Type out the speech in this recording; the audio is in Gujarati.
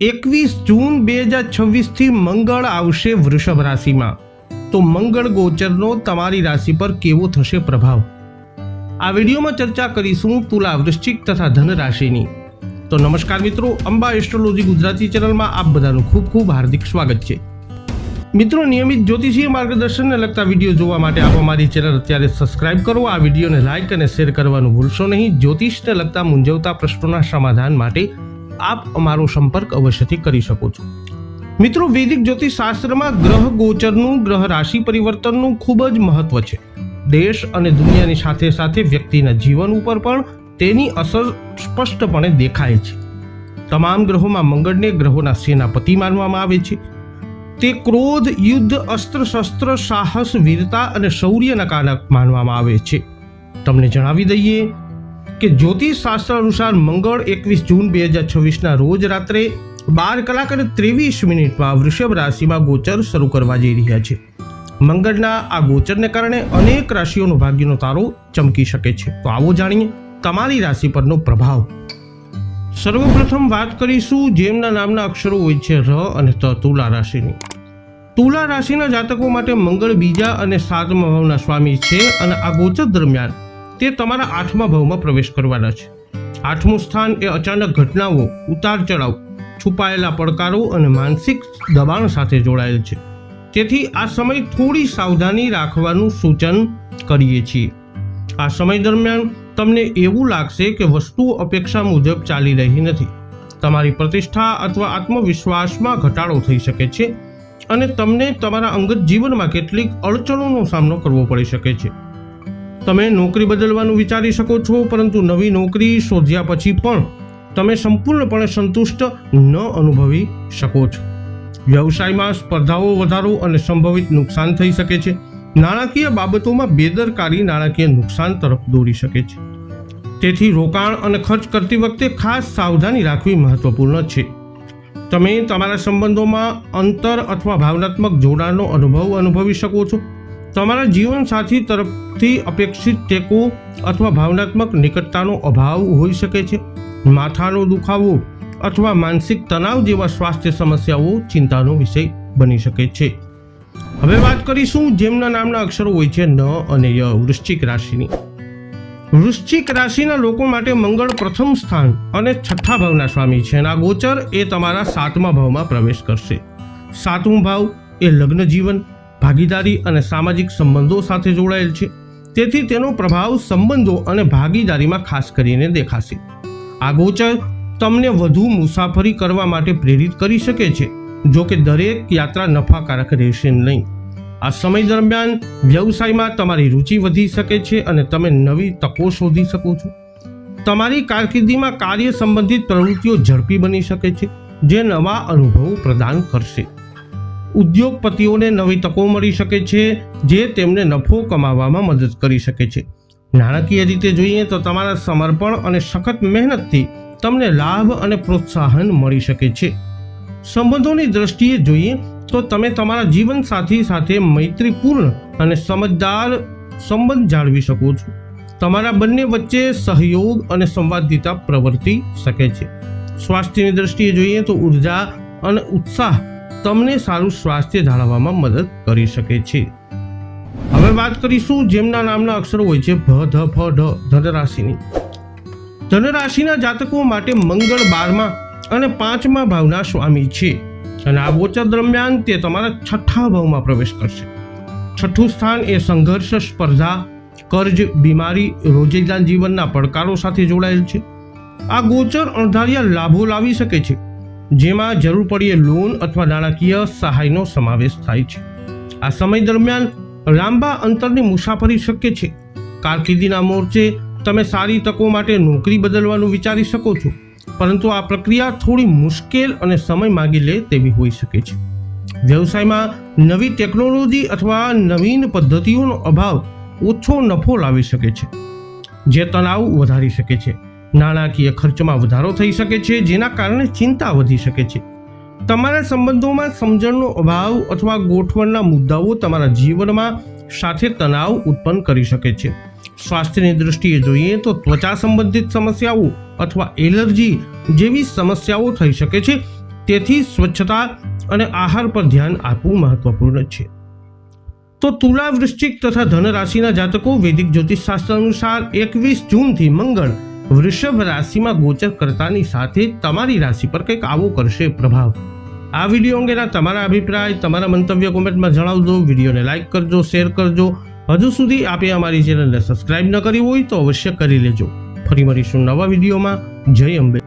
21 જૂન 2026 થી મંગળ આવશે વૃષભ રાશિમાં। તો મંગળ ગોચરનો તમારી રાશિ પર કેવો થશે પ્રભાવ, આ વિડીયોમાં ચર્ચા કરીશું તુલા, વૃશ્ચિક તથા ધન રાશિની। તો નમસ્કાર મિત્રો, અંબા એસ્ટ્રોલોજી ગુજરાતી ચેનલમાં આપ બધાનું ખૂબ ખૂબ હાર્દિક સ્વાગત છે। મિત્રો, નિયમિત જ્યોતિષીય માર્ગદર્શનને લગતા વિડીયો જોવા માટે આપ અમારી ચેનલ અત્યારે સબસ્ક્રાઇબ કરો, આ વિડીયોને લાઇક અને શેર કરવાનું ભૂલશો નહીં। જ્યોતિષને લગતા મૂંઝવતા પ્રશ્નોના સમાધાન માટે આપ અમારો સંપર્ક અવશ્યથી કરી શકો છો। મિત્રો, વૈદિક જ્યોતિષ શાસ્ત્રમાં ગ્રહ ગોચરનું, ગ્રહ રાશિ પરિવર્તનનું ખૂબ જ મહત્વ છે। દેશ અને દુનિયાની સાથે સાથે વ્યક્તિના જીવન ઉપર પણ તેની અસર સ્પષ્ટપણે દેખાય છે। તમામ ગ્રહોમાં મંગળને ગ્રહોના સેનાપતિ માનવામાં આવે છે। તે ક્રોધ, યુદ્ધ, અસ્ત્ર શસ્ત્ર, સાહસ, વીરતા અને શૌર્યના કારક માનવામાં આવે છે। તમને જણાવી દઈએ કે જ્યોતિષ શાસ્ત્ર અનુસાર મંગળ 21 જૂન 2026ના રોજ રાત્રે 12:23 વૃષભ રાશિમાં ગોચર શરૂ કરવા જઈ રહ્યા છે। મંગળના આ ગોચરને કારણે અનેક રાશિઓનો ભાગ્યનો તારો ચમકી શકે છે। તો આવો જાણીએ તમારી રાશિ પરનો પ્રભાવ। સર્વપ્રથમ વાત કરીશું જેમના નામના અક્ષરો હોય છે ર અને ત, તુલા રાશિની। તુલા રાશિના જાતકો માટે મંગળ બીજા અને 7મા ભાવના સ્વામી છે અને આ ગોચર દરમિયાન તે તમારા 8મા ભાવમાં પ્રવેશ કરવાના છે। 8મું સ્થાન એ અચાનક ઘટનાઓ, ઉતાર ચઢાવ, છુપાયેલા પડકારો અને માનસિક દબાણ સાથે જોડાયેલ છે। તેથી આ સમય થોડી સાવધાની રાખવાનું સૂચન કરીએ છીએ। આ સમય દરમિયાન તમને એવું લાગશે કે વસ્તુઓ અપેક્ષા મુજબ ચાલી રહી નથી। તમારી પ્રતિષ્ઠા અથવા આત્મવિશ્વાસમાં ઘટાડો થઈ શકે છે અને તમને તમારા અંગત જીવનમાં કેટલીક અડચણોનો સામનો કરવો પડી શકે છે। તમે નોકરી બદલવાનું વિચારી શકો છો, પરંતુ નવી નોકરી શોધ્યા પછી પણ તમે સંપૂર્ણપણે સંતુષ્ટ ન અનુભવી શકો છો। વ્યવસાયમાં સ્પર્ધાઓ વધારો અને સંભવિત નુકસાન થઈ શકે છે। નાણાકીય બાબતોમાં બેદરકારી નાણાકીય નુકસાન તરફ દોરી શકે છે। તેથી રોકાણ અને ખર્ચ કરતી વખતે ખાસ સાવધાની રાખવી મહત્વપૂર્ણ છે। તમે તમારા સંબંધોમાં અંતર અથવા ભાવનાત્મક જોડાણનો અનુભવી શકો છો। તમારા જીવનસાથી તરફથી અપેક્ષિત ટેકો અથવા ભાવનાત્મક નિકટતાનો અભાવ હોઈ શકે છે। માથાનો દુખાવો અથવા માનસિક તણાવ જેવા સ્વાસ્થ્ય સમસ્યાઓ ચિંતાનો વિષય બની શકે છે। હવે વાત કરીશું જેમના નામના અક્ષરો હોય છે ન અને ય, વૃશ્ચિક રાશિની। વૃશ્ચિક રાશિના લોકો માટે મંગળ પ્રથમ સ્થાન અને 6થા ભાવના સ્વામી છે અને આ ગોચર એ તમારા 7મા ભાવમાં પ્રવેશ કરશે। 7મો ભાવ એ લગ્ન જીવન, ભાગીદારી અને સામાજિક સંબંધો સાથે જોડાયેલ છે। તેથી તેનો પ્રભાવ સંબંધો અને ભાગીદારીમાં ખાસ કરીને દેખાશે। આ ગોચર તમને વધુ મુસાફરી કરવા માટે પ્રેરિત કરી શકે છે, જો કે દરેક યાત્રા નફાકારક રહેશે નહીં। આ સમય દરમિયાન વ્યવસાયમાં તમારી રુચિ વધી શકે છે અને તમે નવી તકો શોધી શકો છો। તમારી કારકિર્દીમાં કાર્ય સંબંધિત પ્રવૃત્તિઓ ઝડપી બની શકે છે, જે નવા અનુભવો પ્રદાન કરશે। ઉદ્યોગપતિઓને નવી તકો મળી શકે છે, જે તેમને નફો કમાવામાં મદદ કરી શકે છે। નાણાકીય રીતે જોઈએ તો તમારા સમર્પણ અને સખત મહેનતથી તમને લાભ અને પ્રોત્સાહન મળી શકે છે। સંબંધોની દ્રષ્ટિએ જોઈએ તો તમે તમારા જીવનસાથી સાથે મૈત્રીપૂર્ણ અને સમજદાર સંબંધ જાળવી શકો છો। તમારા બંને વચ્ચે સહયોગ અને સંવાદિતા પ્રવર્તી શકે છે। સ્વાસ્થ્યની દ્રષ્ટિએ જોઈએ તો ઉર્જા અને ઉત્સાહ તમને સારું સ્વાસ્થ્ય જાળવવામાં મદદ કરી શકે છે। હવે વાત કરીશું જેમના નામના અક્ષરો હોય છે ભ, ધ, ફ, ઢ, ધનરાશિની। ધનરાશિના જાતકો માટે મંગળ 12મા અને 5મા ભાવના સ્વામી છે અને આ ગોચર દરમિયાન તે તમારા 6થા ભાવમાં પ્રવેશ કરશે। 6થું સ્થાન એ સંઘર્ષ, સ્પર્ધા, કર્જ, બીમારી, રોજિંદા જીવનના પડકારો સાથે જોડાયેલ છે। આ ગોચર અણધાર્યા લાભો લાવી શકે છે, જેમાં જરૂર પડીએ લોન અથવા નાણાકીય સહાયનો સમાવેશ થાય છે। આ સમય દરમિયાન લાંબા અંતરની મુસાફરી શક્ય છે। કારકિર્દીના મોરચે તમે સારી તકો માટે નોકરી બદલવાનું વિચારી શકો છો, પરંતુ આ પ્રક્રિયા થોડી મુશ્કેલ અને સમય માંગી લે તેવી હોઈ શકે છે। વ્યવસાયમાં નવી ટેકનોલોજી અથવા નવીન પદ્ધતિઓનો અભાવ ઓછો નફો લાવી શકે છે, જે તણાવ વધારી શકે છે। નાણાકીય ખર્ચમાં વધારો થઈ શકે છે, જેના કારણે ચિંતા વધી શકે છે। તમારા સંબંધોમાં સમજણનો અભાવ અથવા ગોઠવણના મુદ્દાઓ તમારા જીવનમાં સાથે તણાવ ઉત્પન્ન કરી શકે છે। સ્વાસ્થ્યની દૃષ્ટિએ જોઈએ તો ત્વચા સંબંધિત સમસ્યાઓ અથવા એલર્જી જેવી સમસ્યાઓ થઈ શકે છે, તેથી સ્વચ્છતા અને આહાર પર ધ્યાન આપવું મહત્વપૂર્ણ છે. તો તુલા, વૃશ્ચિક તથા ધન રાશિના જાતકો વૈદિક જ્યોતિષ શાસ્ત્ર અનુસાર 21 જૂનથી મંગળ વૃષભ રાશિમાં ગોચર કરતાની સાથે તમારી રાશિ પર કંઈક આવો કરશે પ્રભાવ. આ વિડીયો અંગેના તમારા અભિપ્રાય, તમારા મંતવ્ય કોમેન્ટમાં જણાવજો. વિડીયોને લાઇક કરજો, શેર કરજો. હજુ સુધી આપે અમારી ચેનલને સબસ્ક્રાઇબ ન કરી હોય તો અવશ્ય કરી લેજો. ફરી મળીશું નવા વિડીયોમાં. જય અંબે.